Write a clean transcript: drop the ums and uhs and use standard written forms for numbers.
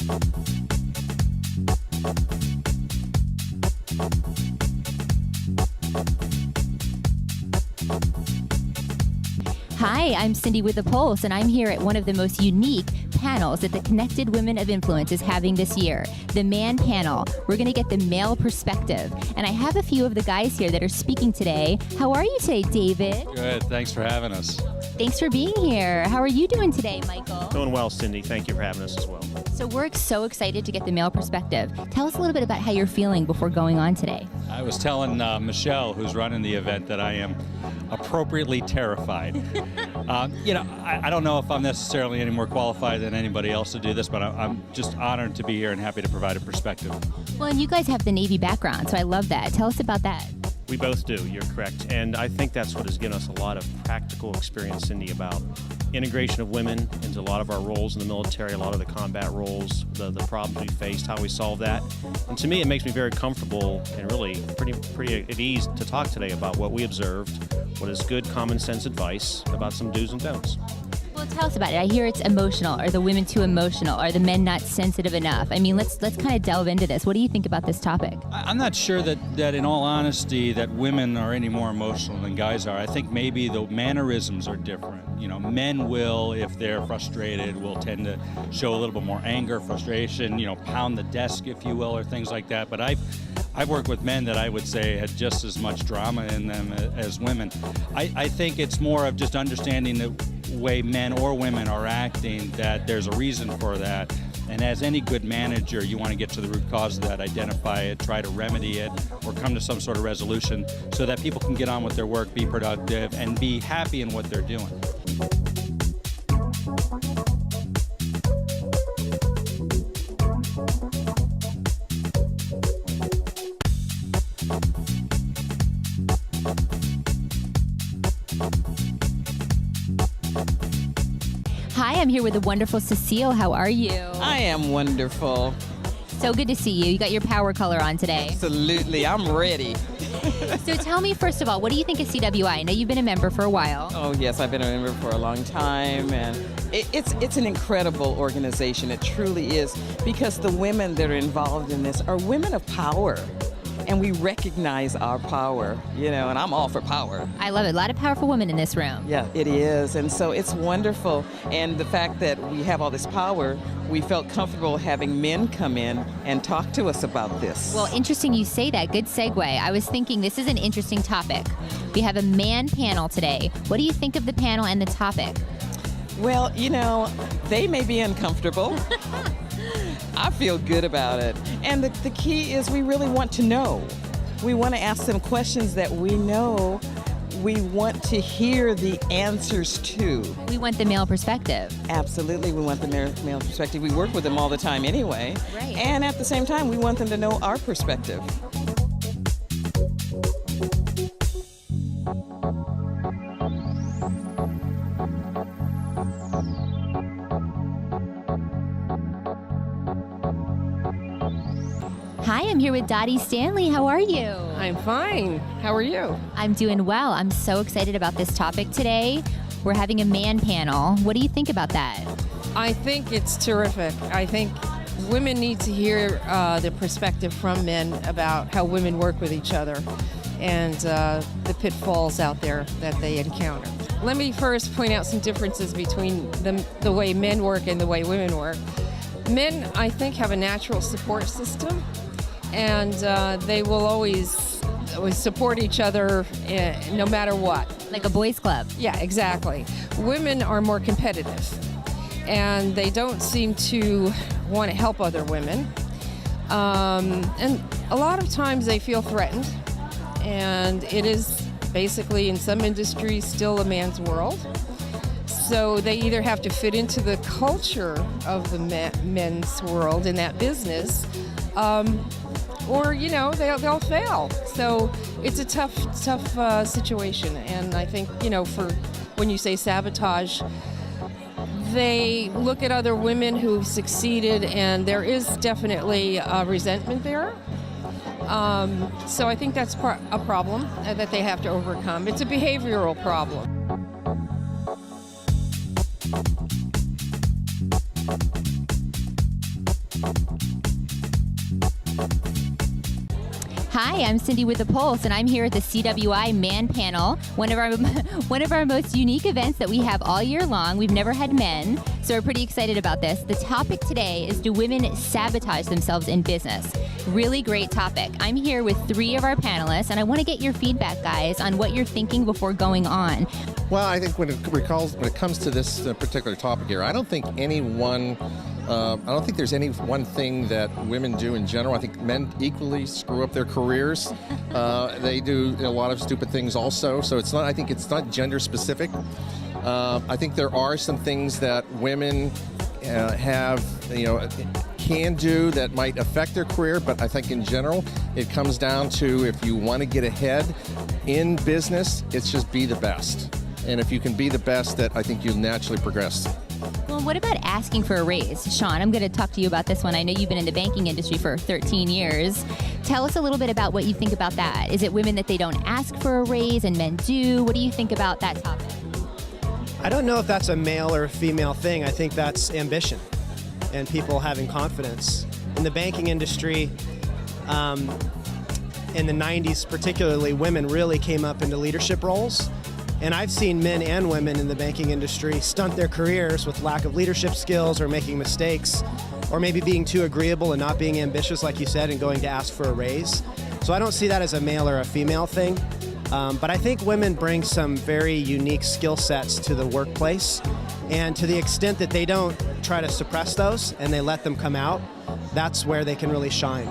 Hi, I'm Cindy with The Pulse, and I'm here at one of the most unique panels that the Connected Women of Influence is having this year, the Man Panel. We're going to get the male perspective, and I have a few of the guys here that are speaking today. How are you today, David? Good. Thanks for having us. Thanks for being here. How are you doing today, Michael? Doing well, Cindy. Thank you for having us as well. So we're so excited to get the male perspective. Tell us a little bit about how you're feeling before going on today. I was telling Michelle, who's running the event, that I am appropriately terrified. I don't know if I'm necessarily any more qualified than anybody else to do this, but I'm just honored to be here and happy to provide a perspective. Well, and you guys have the Navy background, so I love that. Tell us about that. We both do, you're correct. And I think that's what has given us a lot of practical experience, Cindy, about integration of women into a lot of our roles in the military, a lot of the combat roles, the problems we faced, how we solve that. And to me, it makes me very comfortable and really pretty at ease to talk today about what we observed, what is good common sense advice about some do's and don'ts. Well, tell us about it. I hear it's emotional. Are the women too emotional? Are the men not sensitive enough? I mean, let's kind of delve into this. What do you think about this topic? I'm not sure that in all honesty, that women are any more emotional than guys are. I think maybe the mannerisms are different. You know, men will, if they're frustrated, will tend to show a little bit more anger, frustration, pound the desk, if you will, or things like that. But I've worked with men that I would say had just as much drama in them as women. I think it's more of just understanding the way men or women are acting, that there's a reason for that. And as any good manager, you want to get to the root cause of that, identify it, try to remedy it, or come to some sort of resolution so that people can get on with their work, be productive, and be happy in what they're doing. Hi, I'm here with the wonderful Cecile. How are you? I am wonderful. So good to see you. You got your power color on today. Absolutely. I'm ready. So tell me, first of all, what do you think of CWI? I know you've been a member for a while. Oh, yes, I've been a member for a long time, and it's an incredible organization. It truly is, because the women that are involved in this are women of power. And we recognize our power, and I'm all for power. I love it. A lot of powerful women in this room. Yeah, it is. And so it's wonderful. And the fact that we have all this power, we felt comfortable having men come in and talk to us about this. Well, interesting you say that. Good segue. I was thinking this is an interesting topic. We have a man panel today. What do you think of the panel and the topic? Well, they may be uncomfortable. I feel good about it. And the key is we really want to know. We want to ask them questions that we know we want to hear the answers to. We want the male perspective. Absolutely, we want the male perspective. We work with them all the time anyway. Right. And at the same time, we want them to know our perspective. Hi, I'm here with Dottie Stanley. How are you? I'm fine. How are you? I'm doing well. I'm so excited about this topic today. We're having a man panel. What do you think about that? I think it's terrific. I think women need to hear the perspective from men about how women work with each other and the pitfalls out there that they encounter. Let me first point out some differences between the way men work and the way women work. Men, I think, have a natural support system, and they will always support each other no matter what. Like a boys' club. Yeah, exactly. Women are more competitive, and they don't seem to want to help other women. And a lot of times they feel threatened, and it is basically, in some industries, still a man's world. So they either have to fit into the culture of the men's world in that business, or they'll fail. So it's a tough situation. And I think for when you say sabotage, they look at other women who've succeeded, and there is definitely resentment there. So I think that's a problem that they have to overcome. It's a behavioral problem. Hi, I'm Cindy with the Pulse, and I'm here at the CWI Man Panel, one of our most unique events that we have all year long. We've never had men, so we're pretty excited about this. The topic today is, do women sabotage themselves in business? Really great topic. I'm here with 3 of our panelists, and I want to get your feedback, guys, on what you're thinking before going on. Well, I think when it comes to this particular topic here, I don't think there's any one thing that women do in general. I think men equally screw up their careers. They do a lot of stupid things also. So I think it's not gender specific. I think there are some things that women can do that might affect their career, but I think in general, it comes down to, if you want to get ahead in business, it's just be the best. And if you can be the best, that I think you'll naturally progress. Well, what about asking for a raise? Sean, I'm going to talk to you about this one. I know you've been in the banking industry for 13 years. Tell us a little bit about what you think about that. Is it women that they don't ask for a raise and men do? What do you think about that topic? I don't know if that's a male or a female thing. I think that's ambition and people having confidence. In the banking industry, in the 90s particularly, women really came up into leadership roles. And I've seen men and women in the banking industry stunt their careers with lack of leadership skills or making mistakes, or maybe being too agreeable and not being ambitious, like you said, and going to ask for a raise. So I don't see that as a male or a female thing. But I think women bring some very unique skill sets to the workplace. And to the extent that they don't try to suppress those and they let them come out, that's where they can really shine.